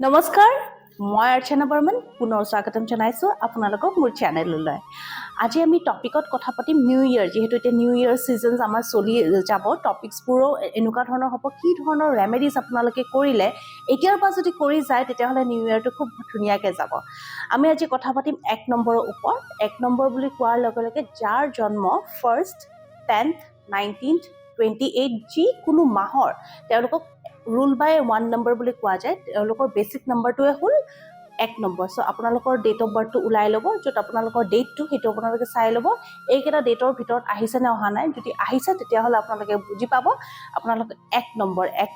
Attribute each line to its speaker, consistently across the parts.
Speaker 1: নমস্কাৰ, মই অৰ্চনা বৰ্মন পুনৰ স্বাগতম জনাইছোঁ আপোনালোকক মোৰ চেনেললৈ। আজি আমি টপিকত কথা পাতিম নিউ ইয়েৰ, যিহেতু এতিয়া নিউ ইয়েৰ ছিজনছ আমাৰ চলি যাব। টপিকছবোৰো এনেকুৱা ধৰণৰ হ'ব, কি ধৰণৰ ৰেমেডিজ আপোনালোকে কৰিলে এতিয়াৰ পৰা যদি কৰি যায় তেতিয়াহ'লে নিউ ইয়েৰটো খুব ধুনীয়াকৈ যাব। আমি আজি কথা পাতিম 1 নম্বৰৰ ওপৰত। 1 নম্বৰ বুলি কোৱাৰ লগে লগে যাৰ জন্ম 1st, 10th, 19th, 28 যিকোনো মাহৰ তেওঁলোকক ৰুল বাই 1 নম্বৰ বুলি কোৱা যায়। তেওঁলোকৰ বেচিক নম্বৰটোৱে হ'ল 1 নম্বৰ। চ' আপোনালোকৰ ডেট অফ বাৰ্থটো ওলাই ল'ব, য'ত আপোনালোকৰ ডেটটো সেইটো আপোনালোকে চাই ল'ব এইকেইটা ডেটৰ ভিতৰত আহিছে নে অহা নাই। যদি আহিছে তেতিয়াহ'লে আপোনালোকে বুজি পাব আপোনালোকে 1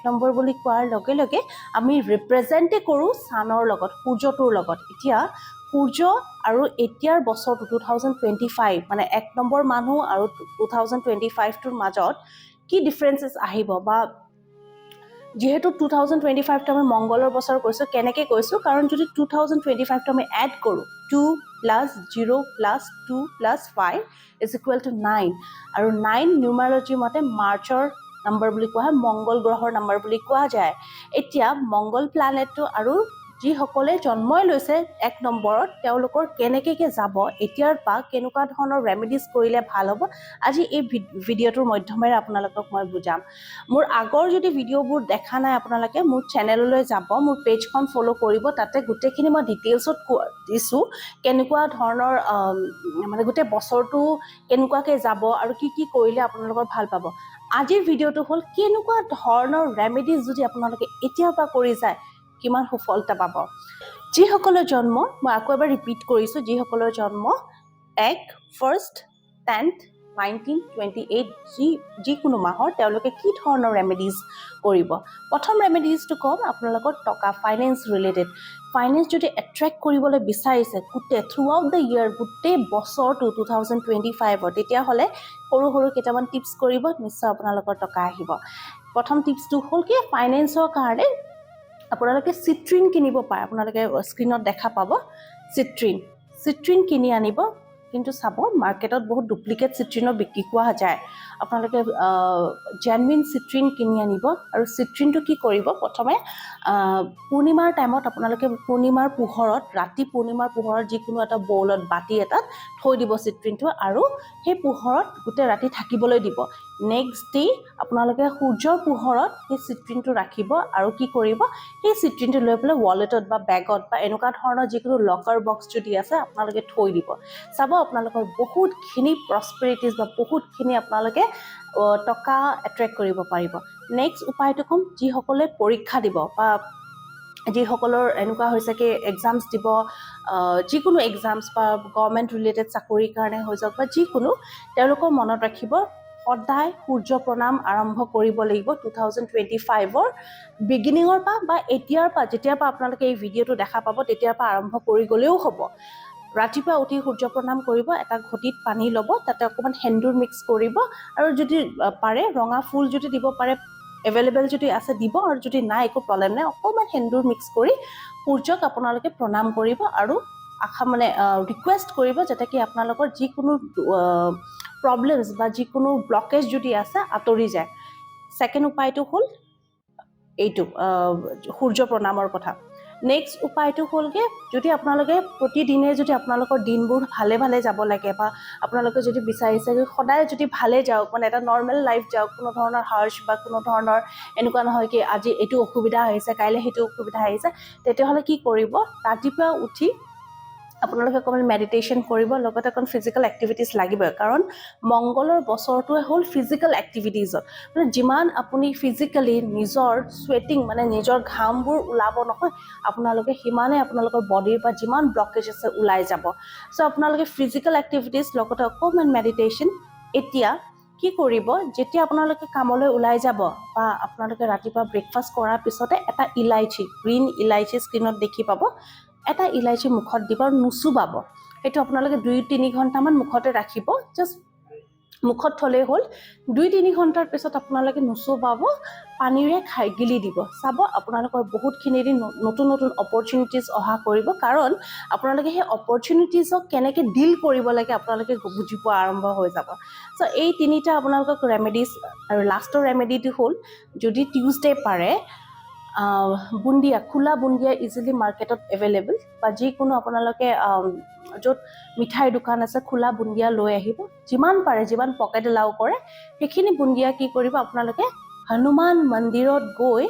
Speaker 1: নম্বৰ বুলি কোৱাৰ লগে লগে আমি ৰিপ্ৰেজেণ্টে কৰোঁ ছানৰ লগত, সূৰ্যটোৰ লগত। এতিয়া সূৰ্য আৰু এতিয়াৰ বছৰটো 2025 মানে 1 নম্বৰ মানুহ আৰু 2025টোৰ মাজত কি ডিফাৰেঞ্চেছ আহিব, বা যিহেতু 2025টো আমি মংগলৰ বছৰ কৈছোঁ। কেনেকৈ কৈছোঁ? কাৰণ যদি 2025টো আমি এড কৰোঁ 2 + 0 + 2 + 5 = 9, আৰু 9 নিউমাৰলজি মতে মাৰ্চৰ নম্বৰ বুলি কোৱা হয়, মংগল গ্ৰহৰ নম্বৰ বুলি কোৱা যায়। এতিয়া মংগল প্লানেটটো আৰু যিসকলে জন্মই লৈছে 1 নম্বৰত তেওঁলোকৰ কেনেকৈ যাব, এতিয়াৰ পৰা কেনেকুৱা ধৰণৰ ৰেমেডিজ কৰিলে ভাল হ'ব, আজি এই ভিডিঅ'টোৰ মাধ্যমেৰে আপোনালোকক মই বুজাম। মোৰ আগৰ যদি ভিডিঅ'বোৰ দেখা নাই আপোনালোকে মোৰ চেনেললৈ যাব, মোৰ পেজখন ফ'ল' কৰিব। তাতে গোটেইখিনি মই ডিটেইলছত দিছোঁ কেনেকুৱা ধৰণৰ মানে গোটেই বছৰটো কেনেকুৱাকৈ যাব আৰু কি কি কৰিলে আপোনালোকৰ ভাল পাব। আজিৰ ভিডিঅ'টো হ'ল কেনেকুৱা ধৰণৰ ৰেমেডিজ যদি আপোনালোকে এতিয়াৰ পৰা কৰি যায় কিমান সফলতা পাব। যিসকলৰ জন্ম, মই আকৌ এবাৰ ৰিপিট কৰিছোঁ, যিসকলৰ জন্ম 1, 1st, 10th, 19, 28 যিকোনো মাহৰ তেওঁলোকে কি ধৰণৰ ৰেমেডিজ কৰিব। প্ৰথম ৰেমেডিজটো ক'ম আপোনালোকৰ টকা, ফাইনেন্স ৰিলেটেড। ফাইনেন্স যদি এট্ৰেক্ট কৰিবলৈ বিচাৰিছে গোটেই থ্ৰু আউট দ্য ইয়েৰ, গোটেই বছৰটো 2025ত, তেতিয়াহ'লে সৰু সৰু কেইটামান টিপছ কৰিব, নিশ্চয় আপোনালোকৰ টকা আহিব। প্ৰথম টিপছটো হ'ল কি, ফাইনেন্সৰ কাৰণে আপোনালোকে চিট্ৰিন কিনিব পাৰে। আপোনালোকে স্ক্ৰীণত দেখা পাব চিট্ৰিন কিনি আনিব। কিন্তু চাব মাৰ্কেটত বহুত ডুপ্লিকেট চিট্ৰিনৰ বিক্ৰী পোৱা যায়। আপোনালোকে জেনুইন চিট্ৰিন কিনি আনিব। আৰু চিট্ৰিনটো কি কৰিব, প্ৰথমে পূৰ্ণিমাৰ টাইমত আপোনালোকে পূৰ্ণিমাৰ পোহৰত, ৰাতি পূৰ্ণিমাৰ পোহৰত যিকোনো এটা বউলত, বাতি এটাত থৈ দিব চিট্ৰিনটো, আৰু সেই পোহৰত গোটেই ৰাতি থাকিবলৈ দিব। নেক্সট ডে আপোনালোকে সূৰ্যৰ পোহৰত সেই চিট্ৰিনটো ৰাখিব, আৰু কি কৰিব, সেই চিট্ৰিনটো লৈ পেলাই ৱালেটত বা বেগত বা এনেকুৱা ধৰণৰ যিকোনো লকাৰ বক্স যদি আছে আপোনালোকে থৈ দিব। চাব আপোনালোকৰ বহুতখিনি প্ৰস্পেৰিটিজ বা বহুতখিনি আপোনালোকে টকা এট্ৰেক্ট কৰিব পাৰিব। নেক্সট উপায়টো ক'ম, যিসকলে পৰীক্ষা দিব বা যিসকলৰ এনেকুৱা হৈছে কি এক্সামছ দিব, যিকোনো এক্সামছ বা গভৰ্ণমেণ্ট ৰিলেটেড চাকৰিৰ কাৰণে হৈ যাওক বা যিকোনো, তেওঁলোকৰ মনত ৰাখিব সদায় সূৰ্য প্ৰণাম আৰম্ভ কৰিব লাগিব 2025ৰ বিগিনিঙৰ পৰা, বা এতিয়াৰ পৰা, যেতিয়াৰ পৰা আপোনালোকে এই ভিডিঅ'টো দেখা পাব তেতিয়াৰ পৰা আৰম্ভ কৰি গ'লেও হ'ব। ৰাতিপুৱা উঠি সূৰ্য প্ৰণাম কৰিব, এটা ঘটিত পানী ল'ব, তাতে অকণমান সেন্দুৰ মিক্স কৰিব, আৰু যদি পাৰে ৰঙা ফুল যদি দিব পাৰে, এভেইলেবল যদি আছে দিব, আৰু যদি নাই একো প্ৰব্লেম নাই, অকণমান সেন্দুৰ মিক্স কৰি সূৰ্যক আপোনালোকে প্ৰণাম কৰিব, আৰু ৰিকুৱেষ্ট কৰিব যাতে কি আপোনালোকৰ যিকোনো প্ৰব্লেমছ বা যিকোনো ব্লকেজ যদি আছে আঁতৰি যায়। ছেকেণ্ড উপায়টো হ'ল এইটো, সূৰ্য প্ৰণামৰ কথা। নেক্সট উপায়টো হ'লগৈ, যদি আপোনালোকে প্ৰতিদিনে যদি আপোনালোকৰ দিনবোৰ ভালে ভালে যাব লাগে, বা আপোনালোকে যদি বিচাৰিছে সদায় যদি ভালে যাওক, মানে এটা নৰ্মেল লাইফ যাওক, কোনো ধৰণৰ হাৰ্চ বা কোনো ধৰণৰ এনেকুৱা নহয় কি আজি এইটো অসুবিধা আহিছে কাইলৈ সেইটো অসুবিধা আহিছে, তেতিয়াহ'লে কি কৰিব, ৰাতিপুৱা উঠি আপোনালোকে অকণমান মেডিটেশ্যন কৰিব, লগতে অকণ ফিজিকেল এক্টিভিটিজ লাগিবই। কাৰণ মংগলৰ বছৰটোৱে হ'ল ফিজিকেল এক্টিভিটিজত, মানে যিমান আপুনি ফিজিকেলি নিজৰ চুৱেটিং মানে নিজৰ ঘামবোৰ ওলাব নহয়, আপোনালোকে সিমানে আপোনালোকৰ বডিৰ পৰা যিমান ব্লকেজ আছে ওলাই যাব। চ' আপোনালোকে ফিজিকেল এক্টিভিটিজ লগতে অকণমান মেডিটেশ্যন। এতিয়া কি কৰিব, যেতিয়া আপোনালোকে কামলৈ ওলাই যাব বা আপোনালোকে ৰাতিপুৱা ব্ৰেকফাষ্ট কৰাৰ পিছতে এটা ইলাইচি, গ্ৰীণ ইলাইচি স্ক্ৰীণত দেখি পাব, এটা ইলাইচি মুখত দিব আৰু নুচুবাব। সেইটো আপোনালোকে 2-3 ঘণ্টামান মুখতে ৰাখিব, জাষ্ট মুখত থ'লেই হ'ল। 2-3 ঘণ্টাৰ পিছত আপোনালোকে নুচুবাব, পানীৰে গিলি দিব। চাব আপোনালোকৰ বহুতখিনি নতুন নতুন অপৰচুনিটিজ অহা কৰিব, কাৰণ আপোনালোকে সেই অপৰচুনিটিজক কেনেকৈ ডিল কৰিব লাগে আপোনালোকে বুজি পোৱা আৰম্ভ হৈ যাব। চ' এই 3টা আপোনালোকক ৰেমেডিজ। আৰু লাষ্টৰ ৰেমেডিটো হ'ল, যদি টিউজডে পাৰে বুন্দিয়া খোলা বুন্দিয়া ইজিলি মাৰ্কেটত এভেইলেবল বা যিকোনো আপোনালোকে য'ত মিঠাইৰ দোকান আছে খোলা বুন্দিয়া লৈ আহিব যিমান পাৰে যিমান পকেট এলাও কৰে সেইখিনি বুন্দিয়া কি কৰিব আপোনালোকে হনুমান মন্দিৰত গৈ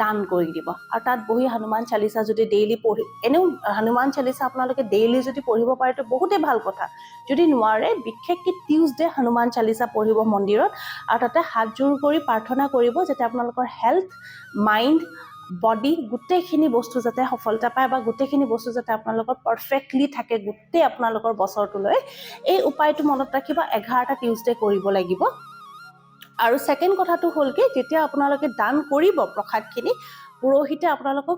Speaker 1: দান কৰি দিব আৰু তাত বহি হনুমান চালিচা যদি ডেইলি পঢ়ি এনেও হনুমান চালিচা আপোনালোকে ডেইলি যদি পঢ়িব পাৰে তো বহুতেই ভাল কথা যদি নোৱাৰে বিশেষকৈ টিউজডে হনুমান চালিচা পঢ়িব মন্দিৰত আৰু তাতে হাত জোৰ কৰি প্ৰাৰ্থনা কৰিব যাতে আপোনালোকৰ হেল্থ মাইণ্ড বডি গোটেইখিনি বস্তু যাতে সফলতা পায় বা গোটেইখিনি বস্তু যাতে আপোনালোকৰ পাৰফেক্টলি থাকে গোটেই আপোনালোকৰ বছৰটোলৈ এই উপায়টো মনত ৰাখিব 11টা টিউজডে কৰিব লাগিব আৰু ছেকেণ্ড কথাটো হ'ল কি যেতিয়া আপোনালোকে দান কৰিব প্ৰসাদখিনি পুৰোহিতে আপোনালোকক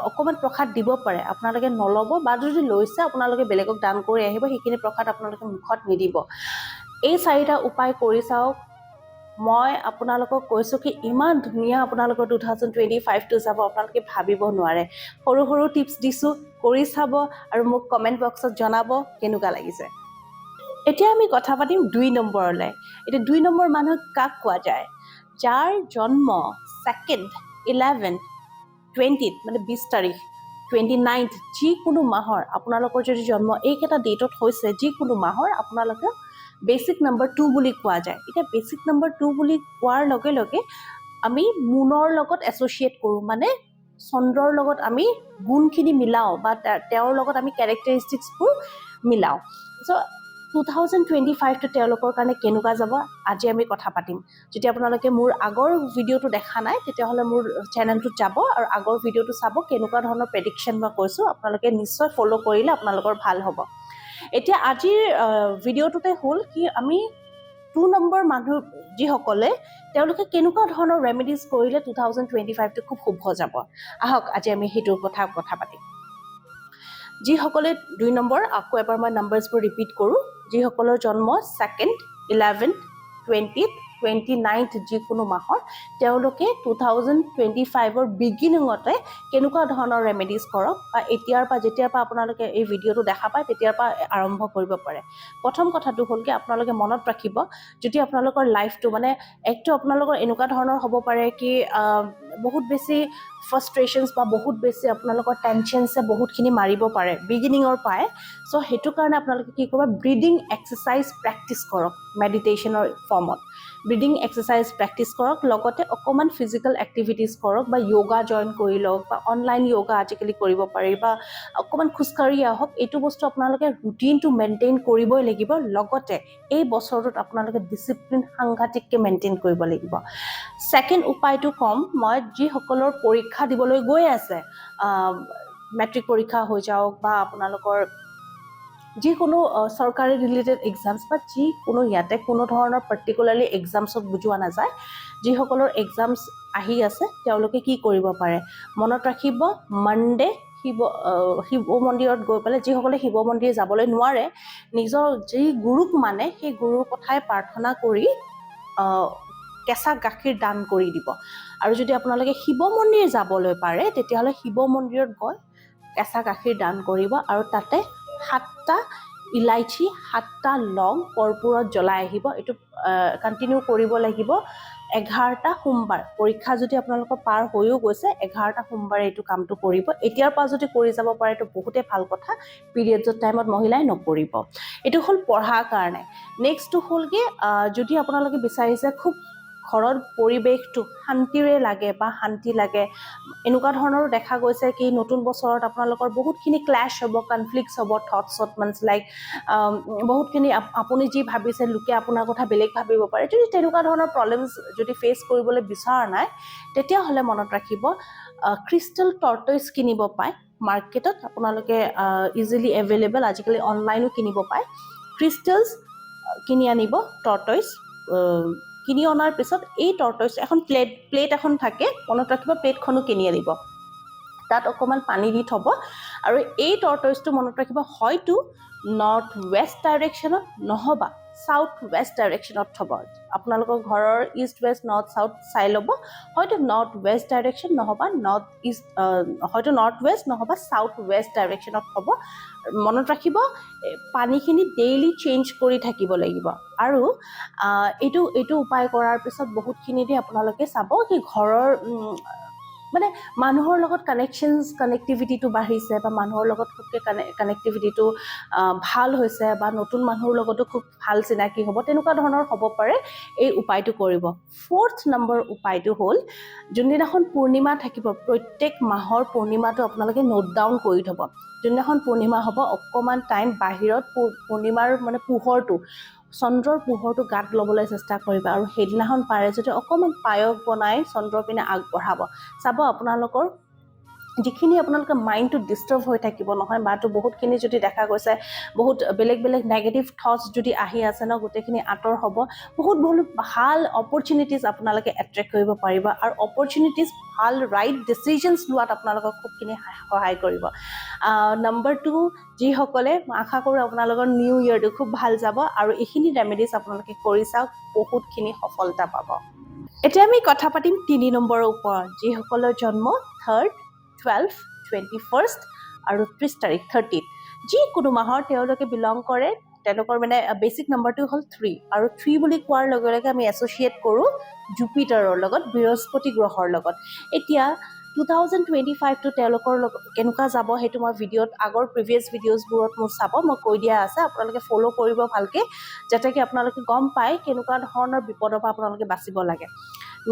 Speaker 1: অকণমান প্ৰসাদ দিব পাৰে আপোনালোকে নল'ব বা যদি লৈছে আপোনালোকে বেলেগক দান কৰি আহিব সেইখিনি প্ৰসাদ আপোনালোকে মুখত নিদিব এই 4টা উপায় কৰি চাওক মই আপোনালোকক কৈছোঁ কি ইমান ধুনীয়া আপোনালোকৰ 2025টো যাব আপোনালোকে ভাবিব নোৱাৰে সৰু সৰু টিপছ দিছোঁ কৰি চাব আৰু মোক কমেণ্ট বক্সত জনাব কেনেকুৱা লাগিছে এতিয়া আমি কথা পাতিম 2 নম্বৰলৈ এতিয়া 2 নম্বৰ মানুহ কাক কোৱা যায় যাৰ জন্ম 2nd 11th 20th মানে 20 তাৰিখ 29th যিকোনো মাহৰ আপোনালোকৰ যদি জন্ম এইকেইটা ডেটত হৈছে যিকোনো মাহৰ আপোনালোকে বেচিক নম্বৰ 2 বুলি কোৱা যায় এতিয়া বেচিক নম্বৰ 2 বুলি কোৱাৰ লগে লগে আমি মুনৰ লগত এছ'চিয়েট কৰোঁ মানে চন্দ্ৰৰ লগত আমি গুণখিনি মিলাওঁ বা তেওঁৰ লগত আমি কেৰেক্টাৰিষ্টিক্সবোৰ মিলাওঁ চ' 2025টো তেওঁলোকৰ কাৰণে কেনেকুৱা যাব আজি আমি কথা পাতিম যদি আপোনালোকে মোৰ আগৰ ভিডিঅ'টো দেখা নাই তেতিয়াহ'লে মোৰ চেনেলটোত যাব আৰু আগৰ ভিডিঅ'টো চাব কেনেকুৱা ধৰণৰ প্ৰেডিকশ্যন মই কৈছোঁ আপোনালোকে নিশ্চয় ফ'ল' কৰিলে আপোনালোকৰ ভাল হ'ব এতিয়া আজিৰ ভিডিঅ'টোতে হ'ল কি আমি 2 নম্বৰ মানুহ যিসকলে তেওঁলোকে কেনেকুৱা ধৰণৰ ৰেমেডিজ কৰিলে 2025টো খুব শুভ যাব আহক আজি আমি সেইটোৰ কথা পাতিম যিসকলে 2 নম্বৰ আকৌ এবাৰ মই নাম্বাৰছবোৰ ৰিপিট কৰোঁ যিসকলৰ জন্ম 2nd 11th 20th 29th যিকোনো মাহৰ তেওঁলোকে 2025ৰ বিগিনিঙতে কেনেকুৱা ধৰণৰ ৰেমেডিজ কৰক বা যেতিয়াৰ পৰা আপোনালোকে এই ভিডিঅ'টো দেখা পায় তেতিয়াৰ পৰা আৰম্ভ কৰিব পাৰে প্ৰথম কথাটো হ'ল কি আপোনালোকে মনত ৰাখিব যদি আপোনালোকৰ লাইফটো মানে একটো আপোনালোকৰ এনেকুৱা ধৰণৰ হ'ব পাৰে কি বহুত বেছি ফ্ৰাষ্ট্ৰেশ্যনছ বা বহুত বেছি আপোনালোকৰ টেনশ্যনছে বহুতখিনি মাৰিব পাৰে বিগিনিঙৰ পৰাই চ' সেইটো কাৰণে আপোনালোকে কি কৰিব ব্ৰিডিং এক্সাৰচাইজ প্ৰেক্টিছ কৰক মেডিটেশ্যনৰ ফৰ্মত ব্ৰিডিং এক্সাৰচাইজ প্ৰেক্টিছ কৰক লগতে অকণমান ফিজিকেল এক্টিভিটিজ কৰক বা য়োগা জইন কৰি লওক বা অনলাইন য়োগা আজিকালি কৰিব পাৰি বা অকণমান খোজকাঢ়ি আহক এইটো বস্তু আপোনালোকে ৰুটিনটো মেইনটেইন কৰিবই লাগিব লগতে এই বছৰটোত আপোনালোকে ডিচিপ্লিন সাংঘাতিককৈ মেইনটেইন কৰিব লাগিব ছেকেণ্ড উপায়টো ক'ম মই যিসকলৰ পৰীক্ষা দিবলৈ গৈ আছে মেট্ৰিক পৰীক্ষা হৈ যাওক বা আপোনালোকৰ যিকোনো চৰকাৰী ৰিলেটেড এক্সামছ বা যিকোনো ইয়াতে কোনো ধৰণৰ পাৰ্টিকুলাৰলি এক্সামছত বুজোৱা নাযায় যিসকলৰ এক্সামছ আহি আছে তেওঁলোকে কি কৰিব পাৰে মনত ৰাখিব মনডে শিৱ মন্দিৰত গৈ পেলাই যিসকলে শিৱ মন্দিৰ যাবলৈ নোৱাৰে নিজৰ যি গুৰুক মানে সেই গুৰুৰ কথাই প্ৰাৰ্থনা কৰি কেঁচা গাখীৰ দান কৰি দিব আৰু যদি আপোনালোকে শিৱ মন্দিৰ যাবলৈ পাৰে তেতিয়াহ'লে শিৱ মন্দিৰত গৈ কেঁচা গাখীৰ দান কৰিব আৰু তাতে 7টা ইলাইচি 7টা লং কৰ্পূৰত জ্বলাই আহিব এইটো কণ্টিনিউ কৰিব লাগিব 11টা সোমবাৰ পৰীক্ষা যদি আপোনালোকৰ পাৰ হৈও গৈছে 11টা সোমবাৰে এইটো কামটো কৰিব এতিয়াৰ পৰা যদি কৰি যাব পাৰে তো বহুতেই ভাল কথা পিৰিয়ডছৰ টাইমত মহিলাই নকৰিব এইটো হ'ল পঢ়াৰ কাৰণে নেক্সটটো হ'ল কি যদি আপোনালোকে বিচাৰিছে খুব ঘৰৰ পৰিৱেশটো শান্তিৰে লাগে বা শান্তি লাগে এনেকুৱা ধৰণৰো দেখা গৈছে কি নতুন বছৰত আপোনালোকৰ বহুতখিনি ক্লেছ হ'ব কনফ্লিক্টছ হ'ব থটছত মানে লাইক বহুতখিনি আপুনি যি ভাবিছে লোকে আপোনাৰ কথা বেলেগ ভাবিব পাৰে যদি তেনেকুৱা ধৰণৰ প্ৰব্লেমছ যদি ফেচ কৰিবলৈ বিচৰা নাই তেতিয়াহ'লে মনত ৰাখিব ক্ৰিষ্টেল টৰ্টইজ কিনিব পায় মাৰ্কেটত আপোনালোকে ইজিলি এভেইলেবল আজিকালি অনলাইনো কিনিব পায় ক্ৰিষ্টেলছ কিনি আনিব টৰ্টইজ কিনি অনাৰ পিছত এই টৰ্টইজ এখন প্লেট এখন থাকে মনত ৰাখিব প্লেটখনো কিনি আনিব তাত অকণমান পানী দি থ'ব আৰু এই টৰ্টইজটো মনত ৰাখিব হয়তো নৰ্থ ৱেষ্ট ডাইৰেকশ্যনত নহবা সাউথ ৱেষ্ট ডাইৰেকশ্যনত থ'ব আপোনালোকৰ ঘৰৰ ইষ্ট ৱেষ্ট নৰ্থ সাউথ চাই ল'ব হয়তো নৰ্থ ৱেষ্ট ডাইৰেকশ্যন নহবা নৰ্থ ইষ্ট হয়তো নৰ্থ ৱেষ্ট নহবা সাউথ ৱেষ্ট ডাইৰেকশ্যনত থ'ব মনত ৰাখিব পানীখিনি ডেইলি চেঞ্জ কৰি থাকিব লাগিব আৰু এইটো উপায় কৰাৰ পিছত বহুতখিনি দি আপোনালোকে চাব কি ঘৰৰ মানে মানুহৰ লগত কানেক্টিভিটিটো বাঢ়িছে বা মানুহৰ লগত খুবকৈ কানেক্টিভিটিটো ভাল হৈছে বা নতুন মানুহৰ লগতো খুব ভাল চিনাকি হ'ব, তেনেকুৱা ধৰণৰ হ'ব পাৰে এই উপায়টো কৰিব। 4th নম্বৰ উপায়টো হ'ল যোনদিনাখন পূৰ্ণিমা থাকিব, প্ৰত্যেক মাহৰ পূৰ্ণিমাটো আপোনালোকে নোট ডাউন কৰি থ'ব। যোনদিনাখন পূৰ্ণিমা হ'ব অকণমান টাইম বাহিৰত পূৰ্ণিমাৰ মানে পোহৰটো, চন্দ্ৰৰ পোহৰটো গাত ল'বলৈ চেষ্টা কৰিবা আৰু সেইদিনাখন পাৰে যদি অকণমান পায়স বনাই চন্দ্ৰৰ পিনে আগবঢ়াব। চাব আপোনালোকৰ যিখিনি আপোনালোকে মাইণ্ডটো ডিষ্টাৰ্ব হৈ থাকিব নহয়, বাটো বহুতখিনি যদি দেখা গৈছে বহুত বেলেগ বেলেগ নেগেটিভ থটছ যদি আহি আছে ন, গোটেইখিনি আঁতৰ হ'ব। বহুত ভাল অপৰচুনিটিজ আপোনালোকে এট্ৰেক্ট কৰিব পাৰিব আৰু অপৰচুনিটিজ ভাল ৰাইট ডিচিজনছ লোৱাত আপোনালোকক খুবখিনি সহায় কৰিব। নম্বৰ 2, যিসকলে আশা কৰোঁ আপোনালোকৰ নিউ ইয়েৰটো খুব ভাল যাব আৰু এইখিনি ৰেমেডিজ আপোনালোকে কৰি চাওক, বহুতখিনি সফলতা পাব। এতিয়া আমি কথা পাতিম 3 নম্বৰৰ ওপৰত, যিসকলৰ জন্ম 3rd, 12th, 21st আৰু 30 তাৰিখ 30th যিকোনো মাহৰ তেওঁলোকে বিলং কৰে। তেওঁলোকৰ মানে বেচিক নম্বৰটো হ'ল 3 আৰু 3 বুলি কোৱাৰ লগে লগে আমি এছ'চিয়েট কৰোঁ জুপিটাৰৰ লগত, বৃহস্পতি গ্ৰহৰ লগত। এতিয়া 2025টো তেওঁলোকৰ লগত কেনেকুৱা যাব সেইটো মই ভিডিঅ'ত আগৰ প্ৰিভিয়াছ ভিডিঅ'জবোৰত মোৰ চাব, মই কৈ দিয়া আছে, আপোনালোকে ফ'ল' কৰিব ভালকৈ, যাতে কি আপোনালোকে গম পায় কেনেকুৱা ধৰণৰ বিপদৰ পৰা আপোনালোকে বাচিব লাগে।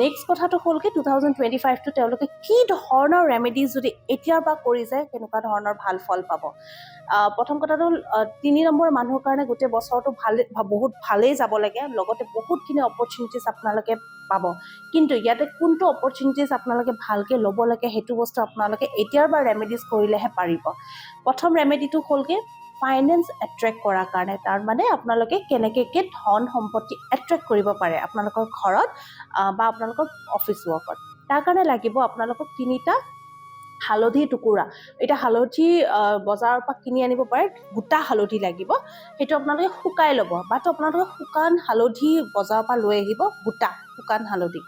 Speaker 1: নেক্সট কথাটো হ'ল কি 2025টো তেওঁলোকে কি ধৰণৰ ৰেমেডিজ যদি এতিয়াৰ পৰা কৰি যায় কেনেকুৱা ধৰণৰ ভাল ফল পাব। প্ৰথম কথাটো হ'ল 3 নম্বৰ মানুহৰ কাৰণে গোটেই বছৰটো বহুত ভালেই যাব লাগে, লগতে বহুতখিনি অপৰচুনিটিজ আপোনালোকে পাব। কিন্তু ইয়াতে কোনটো অপৰচুনিটিজ আপোনালোকে ভালকৈ ল'ব লাগে সেইটো বস্তু আপোনালোকে এতিয়াৰ পৰা ৰেমেডিজ কৰিলেহে পাৰিব। প্ৰথম ৰেমেডিটো হ'লগৈ ফাইনেন্স এট্ৰেক্ট কৰাৰ কাৰণে, তাৰ মানে আপোনালোকে কেনেকৈ ধন সম্পত্তি এট্ৰেক্ট কৰিব পাৰে আপোনালোকৰ ঘৰত বা আপোনালোকৰ অফিচ ৱৰ্কত। তাৰ কাৰণে লাগিব আপোনালোকক 3টা হালধি টুকুৰা। এতিয়া হালধি বজাৰৰ পৰা কিনি আনিব পাৰে, গোটা হালধি লাগিব, সেইটো আপোনালোকে শুকাই ল'ব, বাটো আপোনালোকে শুকান হালধি বজাৰৰ পৰা লৈ আহিব, গোটা শুকান হালধি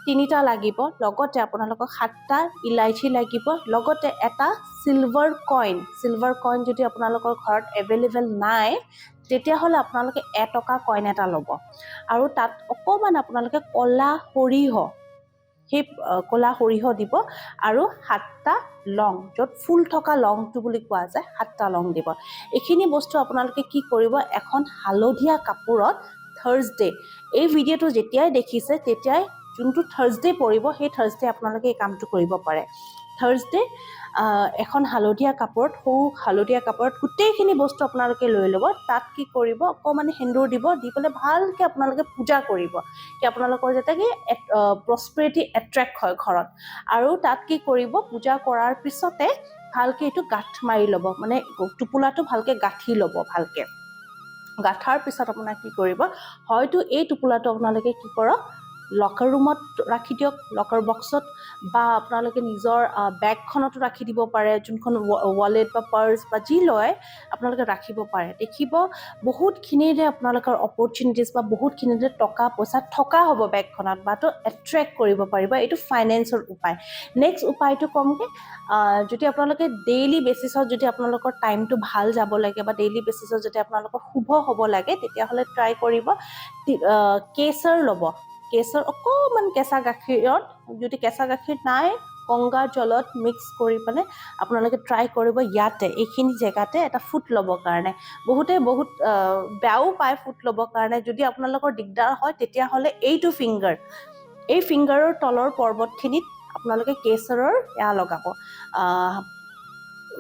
Speaker 1: 3টা লাগিব। লগতে আপোনালোকক 7টা ইলাইচি লাগিব, লগতে এটা চিলভাৰ কইন যদি আপোনালোকৰ ঘৰত এভেইলেবল নাই তেতিয়াহ'লে আপোনালোকে 1 টকা কইন এটা ল'ব আৰু তাত অকণমান আপোনালোকে ক'লা সৰিয়হ, সেই ক'লা সৰিয়হ দিব আৰু 7টা লং, য'ত ফুল থকা লংটো বুলি কোৱা যায়, 7টা লং দিব। এইখিনি বস্তু আপোনালোকে কি কৰিব, এখন হালধীয়া কাপোৰত থাৰ্ছডে, এই ভিডিঅ'টো যেতিয়াই দেখিছে তেতিয়াই যোনটো থাৰ্ছডে পৰিব সেই থাৰ্ছডে আপোনালোকে এই কামটো কৰিব পাৰে। থাৰ্ছডে এখন হালধীয়া কাপোৰত, সৰু হালধীয়া কাপোৰত গোটেইখিনি বস্তু আপোনালোকে লৈ ল'ব। তাত কি কৰিব, অকণমান সেন্দুৰ দিব, দি পেলাই ভালকৈ আপোনালোকে পূজা কৰিব কি আপোনালোকৰ যাতে কি প্ৰস্পেৰিটি এট্ৰেক্ট হয় ঘৰত। আৰু তাত কি কৰিব, পূজা কৰাৰ পিছতে ভালকৈ এইটো গাঁঠ মাৰি ল'ব, মানে টোপোলাটো ভালকৈ গাঁঠি ল'ব। ভালকৈ গাঁঠাৰ পিছত আপোনাৰ কি কৰিব, হয়তো এই টোপোলাটো আপোনালোকে কি কৰক, লকাৰ ৰুমত ৰাখি দিয়ক, লকাৰ বক্সত, বা আপোনালোকে নিজৰ বেগখনতো ৰাখি দিব পাৰে, যোনখন ৱালেট বা পাৰ্চ বা যি লয় আপোনালোকে ৰাখিব পাৰে। দেখিব বহুতখিনিৰে আপোনালোকৰ অপৰচুনিটিজ বা বহুতখিনিৰে টকা পইচা থকা হ'ব বেগখনত, বা তো এট্ৰেক্ট কৰিব পাৰিব। এইটো ফাইনেন্সৰ উপায়। নেক্সট উপায়টো কমকৈ, যদি আপোনালোকে ডেইলি বেচিছত যদি আপোনালোকৰ টাইমটো ভাল যাব লাগে বা ডেইলি বেচিছত যদি আপোনালোকৰ শুভ হ'ব লাগে, তেতিয়াহ'লে ট্ৰাই কৰিব কেশৰ ল'ব। কেশৰ অকণমান কেঁচা গাখীৰত, যদি কেঁচা গাখীৰ নাই গংগা জলত মিক্স কৰি পেলাই আপোনালোকে ট্ৰাই কৰিব ইয়াতে এইখিনি জেগাতে এটা ফুট ল'বৰ কাৰণে। বহুত বেয়াও পায় ফুট ল'বৰ কাৰণে, যদি আপোনালোকৰ দিগদাৰ হয় তেতিয়াহ'লে এইটো ফিংগাৰ, এই ফিংগাৰৰ তলৰ পৰ্বতখিনিত আপোনালোকে কেশৰৰ এয়া লগাব,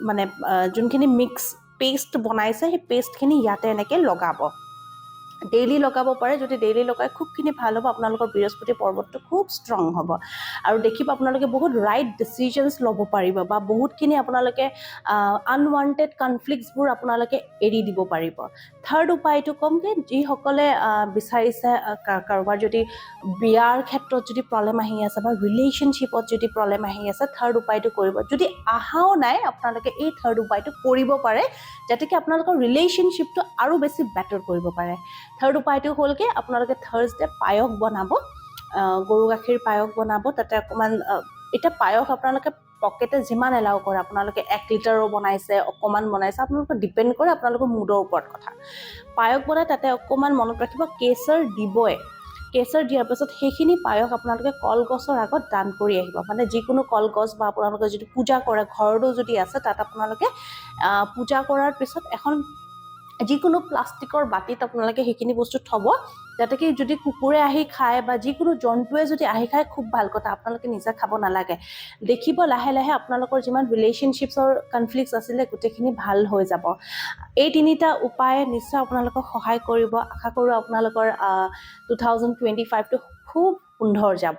Speaker 1: মানে যোনখিনি মিক্স পেষ্ট বনাইছে সেই পেষ্টখিনি ইয়াতে এনেকৈ লগাব। ডেইলি লগাব পাৰে, যদি ডেইলি লগাই খুবখিনি ভাল হ'ব, আপোনালোকৰ বৃহস্পতি পৰ্বতটো খুব ষ্ট্ৰং হ'ব আৰু দেখিব আপোনালোকে বহুত ৰাইট ডিচিজনছ ল'ব পাৰিব বা বহুতখিনি আপোনালোকে আনৱান্টেড কনফ্লিক্টছবোৰ আপোনালোকে এৰি দিব পাৰিব। থাৰ্ড উপায়টো কমকৈ, যিসকলে বিচাৰিছে কাৰোবাৰ যদি বিয়াৰ ক্ষেত্ৰত যদি প্ৰব্লেম আহি আছে বা ৰিলেশ্যনশ্বিপত যদি প্ৰব্লেম আহি আছে, থাৰ্ড উপায়টো কৰিব। যদি আহাও নাই আপোনালোকে এই থাৰ্ড উপায়টো কৰিব পাৰে, যাতে কি আপোনালোকৰ ৰিলেশ্যনশ্বিপটো আৰু বেছি বেটাৰ কৰিব পাৰে। থাৰ্ড উপায়টো হ'ল কি, আপোনালোকে থাৰ্ছডে পায়স বনাব, গৰু গাখীৰ পায়স বনাব, তাতে অকণমান, এতিয়া পায়স আপোনালোকে পকেটে যিমান এলাউ কৰে, আপোনালোকে 1 লিটাৰৰ বনাইছে, অকণমান বনাইছে, আপোনালোকৰ ডিপেণ্ড কৰে আপোনালোকৰ মুডৰ ওপৰত কথা। পায়স বনাই তাতে অকণমান মনত ৰাখিব কেশৰ দিবই, কেশৰ দিয়াৰ পাছত সেইখিনি পায়স আপোনালোকে কলগছৰ আগত দান কৰি আহিব মানে যিকোনো কলগছ বা আপোনালোকে যদি পূজা কৰে ঘৰতো যদি আছে তাত আপোনালোকে পূজা কৰাৰ পিছত এখন যিকোনো প্লাষ্টিকৰ বাতিত আপোনালোকে সেইখিনি বস্তু থ'ব যাতে কি যদি কুকুৰে আহি খায় বা যিকোনো জন্তুৱে যদি আহি খায় খুব ভাল কথা আপোনালোকে নিজে খাব নালাগে দেখিব লাহে লাহে আপোনালোকৰ যিমান ৰিলেশ্যনশ্বিপছৰ কনফ্লিক্টছ আছিলে গোটেইখিনি ভাল হৈ যাব এই তিনিটা উপায়ে নিশ্চয় আপোনালোকক সহায় কৰিব আশা কৰোঁ আপোনালোকৰ 2025টো খুব সুন্দৰ যাব